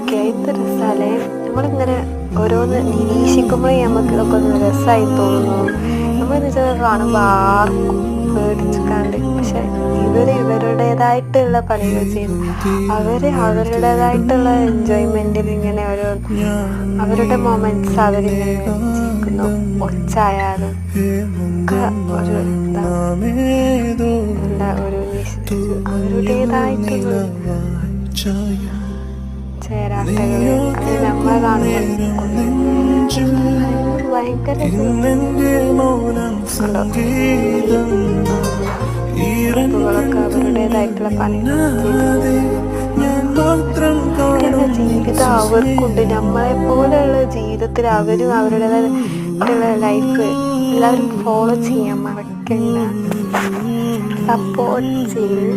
Okay ഇത് രസമല്ലേ. നമ്മളിങ്ങനെ ഓരോന്ന് നിരീക്ഷിക്കുമ്പോഴേ നമുക്ക് ഇതൊക്കെ ഒന്ന് രസമായി തോന്നുന്നു. നമ്മളെന്ന് വെച്ചാൽ കാണുമ്പോൾ ആർക്കും പേടിച്ചിക്കാണ്ട്, പക്ഷെ ഇവരുടേതായിട്ടുള്ള പണികൾ ചെയ്യുന്നു. അവരുടേതായിട്ടുള്ള എൻജോയ്മെന്റിൽ ഇങ്ങനെ ഓരോ അവരുടെ മൊമെന്റ്സ് അവരിങ്ങനെ ജീവിക്കുന്നു. ഒച്ചായാലും ഒക്കെ ഒരു അവരുടേതായിട്ടുള്ള ചേരാട്ടകള് അത് നമ്മളെ കാണുമ്പോൾ ഭയങ്കര ൊക്കെ അവരുടേതായിട്ടുള്ള പണികൾ ജീവിതം അവർക്കുണ്ട്. നമ്മളെ പോലെയുള്ള ജീവിതത്തിൽ അവരും അവരുടേതായിട്ടുള്ള ലൈഫ് എല്ലാവരും ഫോളോ ചെയ്യാൻ മറക്കണ്ട. സപ്പോർട്ട് ചെയ്ത്